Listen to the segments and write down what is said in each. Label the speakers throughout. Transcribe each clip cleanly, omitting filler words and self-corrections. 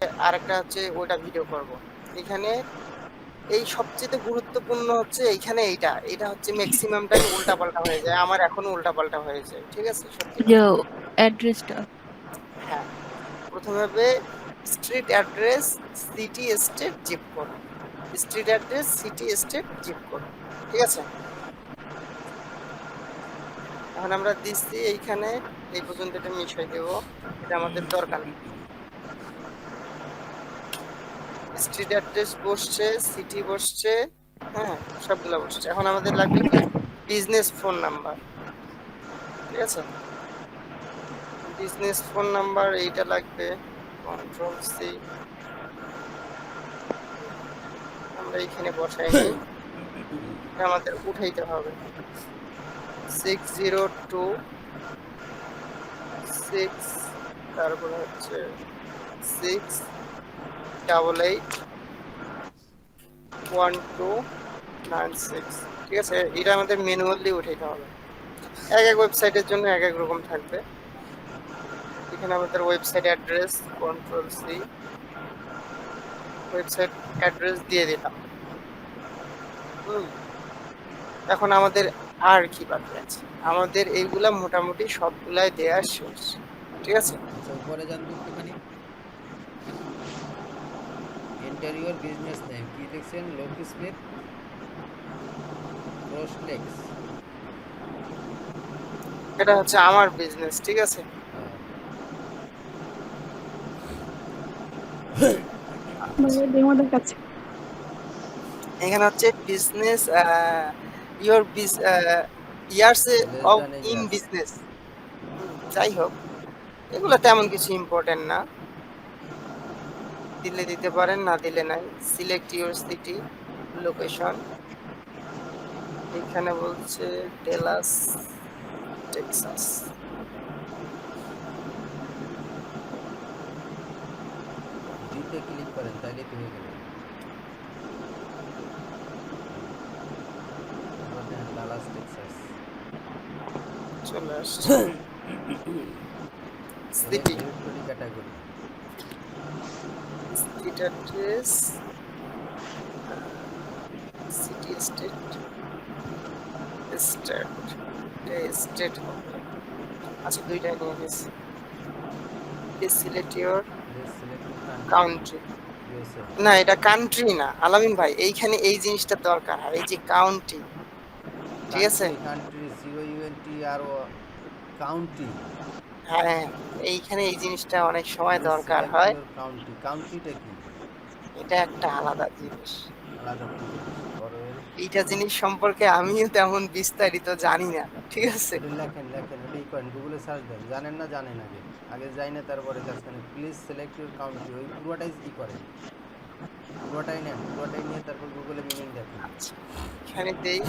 Speaker 1: আরেকটা হচ্ছে ওটা ভিডিও করব। এখানে এই সবচেয়ে গুরুত্বপূর্ণ হচ্ছে এইখানে এটা হচ্ছে ম্যাক্সিমাম টাইম উল্টাপাল্টা হয়ে যায়। আমার এখনো উল্টাপাল্টা হয়ে যায়। ঠিক আছে? সত্যি
Speaker 2: যে
Speaker 1: কথা।
Speaker 2: অ্যাড্রেসটা
Speaker 1: হ্যাঁ। প্রথমে হবে street address, city, state, zip code. Street address, city, state, zip code. ঠিক আছে? এখন আমরা দিচ্ছি এইখানে এই পর্যন্ত এটা মিশাই দেব। এটা আমাদের দরকার নেই। স্ট্রিট অ্যাড্রেস বসছে, সিটি বসছে, হ্যাঁ, সবগুলা বসছে। এখন আমাদের লাগবে কি বিজনেস ফোন নাম্বার। ঠিক আছে? বিজনেস ফোন নাম্বার এইটা লাগবে, কন্ট্রোল সি। আমরা এইখানে বসাই নিই, এটা আমাদের উঠাইতে হবে। 602 6, তারপরে হচ্ছে 688 1296। ঠিক আছে? এটা আমাদের ম্যানুয়ালি উঠাইতে হবে। এক এক ওয়েবসাইটের জন্য এক এক রকম থাকবে। এখানে আমাদের website address, control C, website address দিয়ে দিলাম। এখন আমাদের আর কি বাকি আছে? আমাদের এইগুলা মোটামুটি সবগুলাই দেয়া শেষ। ঠিক আছে?
Speaker 3: আচ্ছা, উপরে যান তো একটুখানি। ইন্টেরিয়র বিজনেস নেম কি লিখছেন? লোকি স্মিথ ক্রোসলেক্স।
Speaker 1: এটা হচ্ছে আমার বিজনেস। ঠিক আছে?
Speaker 2: আমাদের কাছে
Speaker 1: এখানে হচ্ছে business your years of in business. যাই হোক, এগুলো তেমন কিছু ইম্পর্টেন্ট না। দিলে দিতে পারেন, না দিলে নাই। Select your city, location. এখানে বলছে ডেলাস, টেক্সাস।
Speaker 3: ডিতে ক্লিক করেন, তাহলে তো হয়ে গেল। ডালাস টেক্সাস
Speaker 1: চলে আসছে। City,
Speaker 3: directory category.
Speaker 1: Street address, city, state, state, state. আচ্ছা, দুইটাই নিয়ে গেছি। Select your country. না, এটা কান্ট্রি না আলামিন ভাই, এইখানে এই জিনিসটা দরকার। আর এই যে কাউন্টি, ঠিক আছে?
Speaker 3: Country COUNTRO county.
Speaker 1: হ্যাঁ, এইখানে এই জিনিসটা অনেক সময় দরকার হয়।
Speaker 3: কাউন্টি, কাউন্টিটা কি?
Speaker 1: এটা একটা আলাদা জিনিস।
Speaker 3: আলাদা কি জিনিস?
Speaker 1: এইটা জিনিস সম্পর্কে আমিও তেমন বিস্তারিত জানি না। ঠিক আছে?
Speaker 3: লেখেন ওটাই করেন, গুগলে সার্চ দেন। জানেন না, জানেন আগে আগে যাই না, তারপরে কাজ করেন। প্লিজ সিলেক্ট ইউর কাউন্টি, ওই পুরোটাই ই করেন, পুরোটাই নেন, পুরোটাই নিয়ে তারপর গুগলে মিনিং দেখেন।
Speaker 1: আচ্ছা, এখানে দেই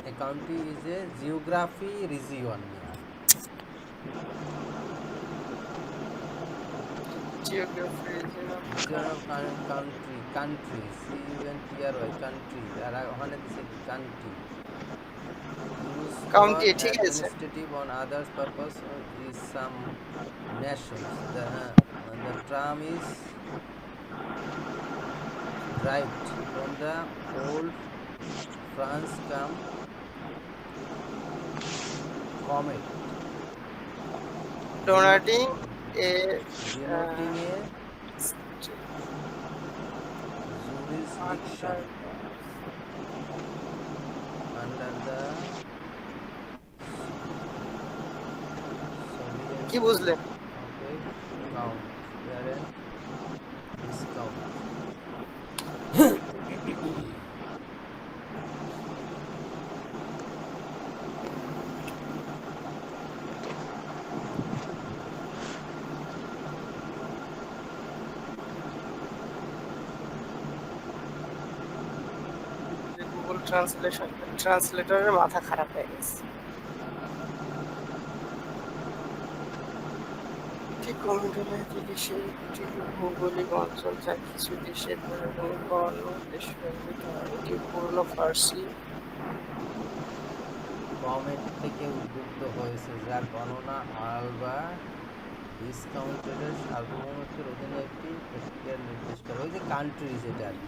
Speaker 3: A county is a geography region.
Speaker 1: Geography,
Speaker 3: Region of country, country, CUNTRY, country. আর ওখানে দিছে কি country. Used for
Speaker 1: কাউন্টি ঠিক আছে।
Speaker 3: administrative on others purpose is some nations. The term is derived from the old France term comet,
Speaker 1: ডোনাটিং A
Speaker 3: denoting a jurisdiction under the
Speaker 1: কি বুঝলেন?
Speaker 3: count wherein discount.
Speaker 1: Google ট্রান্সলেটরের মাথা খারাপ হয়ে গেছে। ঠিক comment হলে একটি দেশের একটি ভৌগোলিক অঞ্চল যা কিছু দেশের পরিভ্রমণ বা অন্য দেশে ব্যবহৃত হয়। এটি পুরনো ফার্সি
Speaker 3: কমেট থেকে উদ্বুদ্ধ হয়েছে, যার গণনা আলবা ডিসকাউন্টেডের সার্বভৌমত্বের অধীনে একটি ওই যে কান্ট্রি যেটা আর কি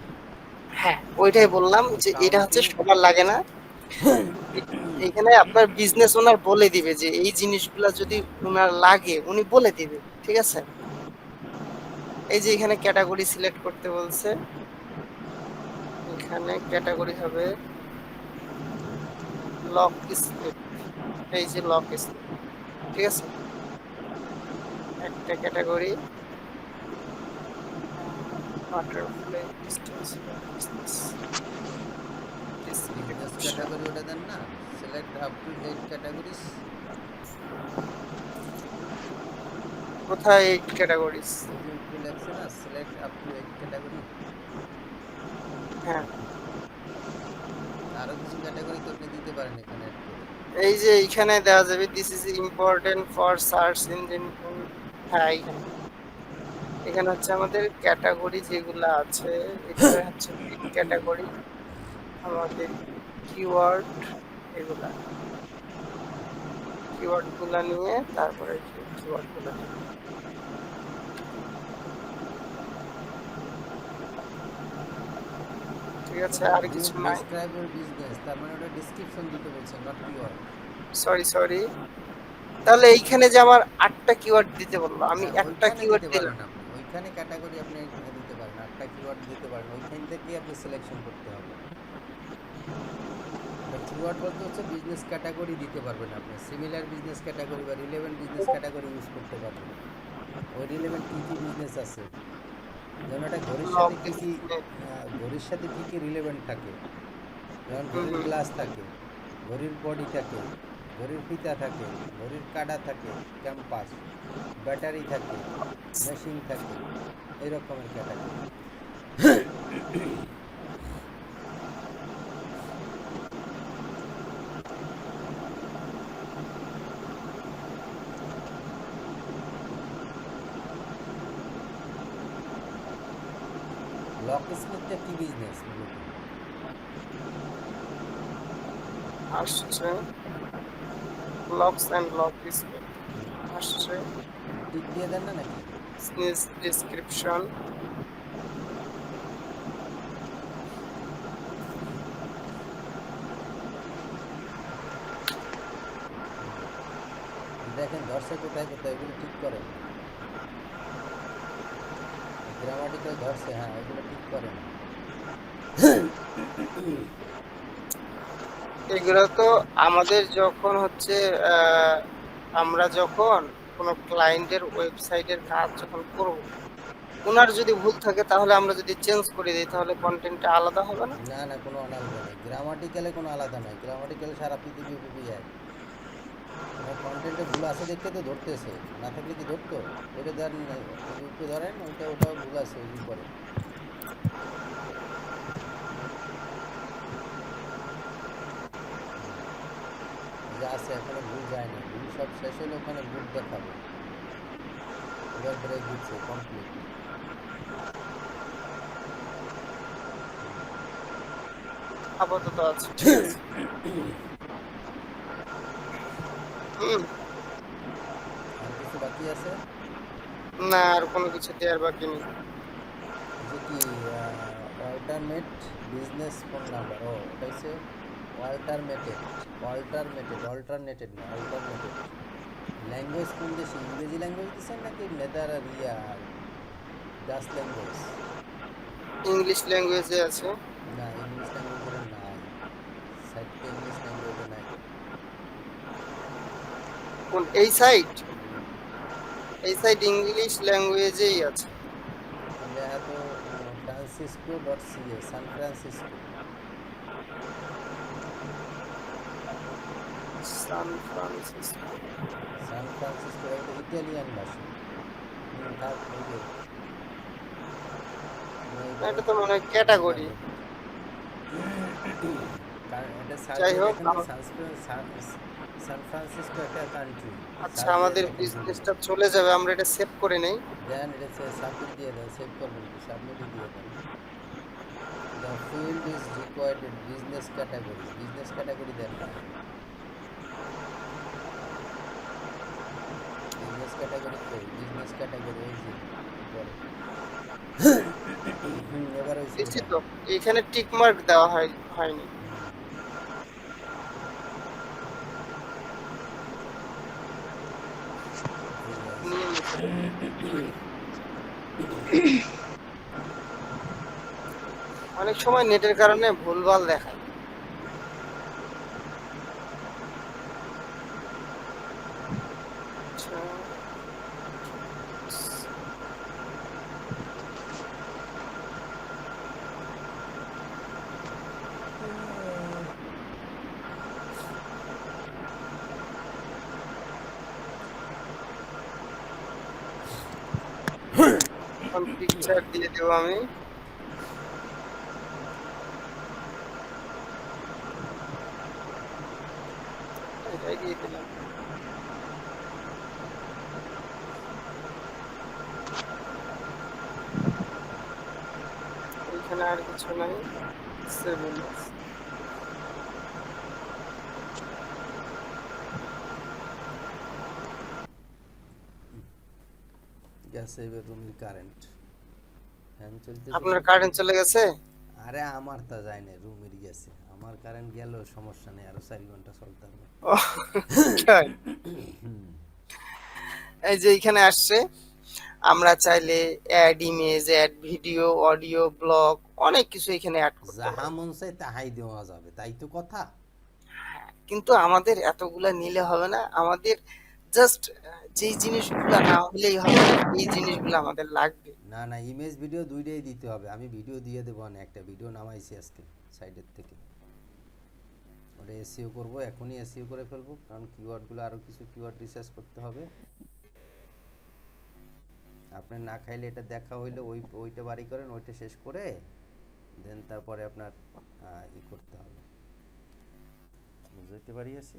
Speaker 1: হ্যাঁ ওইটাই বললাম যে এটা হচ্ছে
Speaker 3: কাউন্টি
Speaker 1: সবার লাগে না। এখানে আপনার বিজনেস ওনার বলে দিবে যে এই জিনিসগুলা যদি ওনার লাগে উনি বলে দিবে, ঠিক আছে। এই যে এখানে ক্যাটাগরি সিলেক্ট করতে বলছে, এখানে ক্যাটাগরি হবে লক স্লিপ। এই যে লক স্লিপ, ঠিক আছে, একটা category butterfly distance business
Speaker 3: business category ওটা দেন না, সিলেক্ট আপ টু 8 ক্যাটাগরিজ।
Speaker 1: কোথায় এই ক্যাটাগরিজ?
Speaker 3: ওই যে উপরে লেখছে না সিলেক্ট আপ টু 8 ক্যাটাগরি,
Speaker 1: হ্যাঁ
Speaker 3: আরো কিছু ক্যাটাগরি তো আপনি দিতে পারেন এখানে অ্যাড করে।
Speaker 1: এই যে এইখানে দেওয়া যাবে this is important for search engine. হ্যাঁ এখানে এখানে হচ্ছে আমাদের ক্যাটাগরি যেগুলো আছে, এখানে হচ্ছে ক্যাটাগরি আমাদের কিওয়ার্ড, এগুলা কিওয়ার্ড গুলা নিয়ে তারপরে কিওয়ার্ড গুলা নিয়ে। ঠিক আছে, আর কিছু নাই।
Speaker 3: ডেসক্রাইব ইউর বিজনেস, তার মানে ওটা ডেসক্রিপশন দিতে বলছে, নট কিওয়ার্ড।
Speaker 1: সরি, তাহলে এইখানে যে আমার 8টা কিওয়ার্ড দিতে বললো, আমি একটা
Speaker 3: ওইখানে
Speaker 1: কিওয়ার্ড
Speaker 3: দিতে
Speaker 1: দিলাম।
Speaker 3: পারবেন আপনি, ওইখানে ক্যাটাগরি আপনি দিতে পারেন, 8টা কিওয়ার্ড দিতে পারেন, ওইখান থেকেই আপনি সিলেকশন করতে হবে। কিওয়ার্ড বলতে হচ্ছে বিজনেস ক্যাটাগরি দিতে পারবেন আপনি, সিমিলার বিজনেস ক্যাটাগরি বা রিলেভেন্ট বিজনেস ক্যাটাগরি ইউজ করতে পারবেন। ওই রিলেভেন্ট কী কী বিজনেস আছে, যেমন একটা ঘড়ির সাথে কী কী, ঘড়ির সাথে কী কী রিলেভেন্ট থাকে, যেমন ঘড়ির গ্লাস থাকে, ঘড়ির বডি থাকে, ঘড়ির ফিতা থাকে, ঘড়ির কাঁটা থাকে, ক্যাম্পাস, ব্যাটারি থাকে, মেশিন থাকে, এই রকমের ক্যাটাগরি। লক স্মিথটা কি বিজনেস মূলত?
Speaker 1: আসছে লকস এন্ড লক আসছে
Speaker 3: টিক দিয়ে দেন না নাকি?
Speaker 1: ডিসক্রিপশন।
Speaker 3: দেখেন ধরছে কোথায় কোথায়, এগুলো ঠিক করেন। গ্রামাটিক্যাল ধরছে, হ্যাঁ এগুলো ঠিক করেন।
Speaker 1: এগুলো তো আমাদের যখন হচ্ছে আমরা যখন কোনো ক্লায়েন্টের ওয়েবসাইটের কাজ যখন করব, ওনার যদি ভুল থাকে তাহলে আমরা যদি চেঞ্জ করে দিই তাহলে কন্টেন্টটা আলাদা হবে না?
Speaker 3: না না, কোনো আলাদা নেই, গ্রামাটিক্যালে কোনো আলাদা নাই, গ্রামাটিক্যাল সারা পৃথিবী এক। কন্টেন্টে ভুল আছে দেখতে তো ধরতেছে, না থাকলে কি ধরতো? ওইটা ধরেন, ওইটা ধরেন, ওটাও ভুল আছে ওই করে। যা আছে এখনো ভুল যায় না, ভুল সব শেষ হলে ওখানে ভুল দেখাবে। এবার ব্রেক দিচ্ছে কমপ্লিট।
Speaker 1: আপাতত আছে, ঠিক আছে।
Speaker 3: আর কিছু বাকি আছে?
Speaker 1: না আর কোনো কিছু দেওয়ার বাকি নেই।
Speaker 3: যে কি অল্টারনেট বিজনেস ফোন নাম্বার, ও ওটা হচ্ছে অল্টারনেটেড না অল্টারনেটেড। ল্যাঙ্গুয়েজ কোন দেশে, ইংরেজি ল্যাঙ্গুয়েজ দিচ্ছেন নাকি নেদার রিয়া ডাচ ল্যাঙ্গুয়েজ?
Speaker 1: ইংলিশ ল্যাঙ্গুয়েজে আছে।
Speaker 3: না ইংলিশ ল্যাঙ্গুয়েজের নাই, সাইটটা ইংলিশ ল্যাঙ্গুয়েজে নাই।
Speaker 1: কোন এই সাইট? এই সাইট ইংলিশ ল্যাঙ্গুয়েজেই আছে।
Speaker 3: লেখা তো francisco.ca, San Francisco.
Speaker 1: San Francisco,
Speaker 3: San Francisco একটা ইটালিয়ান ভাষা। থাক ওই যে
Speaker 1: এটা তো মনে হয় ক্যাটাগরি।
Speaker 3: এটা
Speaker 1: যাই হোক,
Speaker 3: সান ফ্রান্সিসকো একটা কান্ট্রি।
Speaker 1: আচ্ছা আমাদের বিজনেসটা চলে যাবে, আমরা এটা সেভ করে নেই।
Speaker 3: দেন এটা সাবমিট দিয়ে দেন, সেভ করবেন কি, সাবমিটই দিয়ে দেন। The field is required business category দেন না, বিজনেস ক্যাটাগরি ওই যে পরে। দিয়েছি
Speaker 1: দিছি
Speaker 3: ওটা।
Speaker 1: তো, এখানে টিক মার্ক দেওয়া হয়নি।
Speaker 3: ঠিক আছে।
Speaker 1: নিয়ে নিতে হবে। অনেক সময় নেটের কারণে ভুলভাল দেখায়। আচ্ছা, এখন পিকচার দিয়ে দেবো আমি। এটাই দিয়ে দিলাম। এখানে আর কিছু নাই। সেভেন।
Speaker 3: গেছে এবার রুমের কারেন্ট, ফ্যান চলতেছে
Speaker 1: আপনার
Speaker 3: কিন্তু।
Speaker 1: কারেন্ট চলে গেছে?
Speaker 3: আরে আমার তা যায় না, রুমের গেছে। আমার কারেন্ট গেলেও সমস্যা নেই, আরো 4 ঘন্টা চলতে হবে।
Speaker 1: ও, তাই? এই যে এখানে আসছে, আমরা চাইলে add image, add video, audio, blog অনেক কিছু এখানে অ্যাড করতে
Speaker 3: যাহা
Speaker 1: পারি।
Speaker 3: মন চাই তাহাই দেওয়া যাবে, তাই তো কথা।
Speaker 1: কিন্তু আমাদের এতগুলা নিলে হবে না, আমাদের জাস্ট যেই জিনিসগুলো না হলেই হবে না, এই জিনিসগুলো আমাদের লাগবে।
Speaker 3: না না, ইমেজ ভিডিও দুইটাই দিতে হবে। আমি ভিডিও দিয়ে দেবো, না একটা ভিডিও নামাইছি আজকে সাইডের থেকে। ওটা এসইও করবো, এখনই এসইও করে ফেলবো, কারণ কিওয়ার্ডগুলো আরও কিছু কিওয়ার্ড রিসার্চ করতে হবে। আপনি না খাইলে এটা দেখা হইলে ওইটা বাড়ি করেন, ওইটা শেষ করে দেন তারপরে আপনার ই করতে হবে। বুঝতে পারি আছে।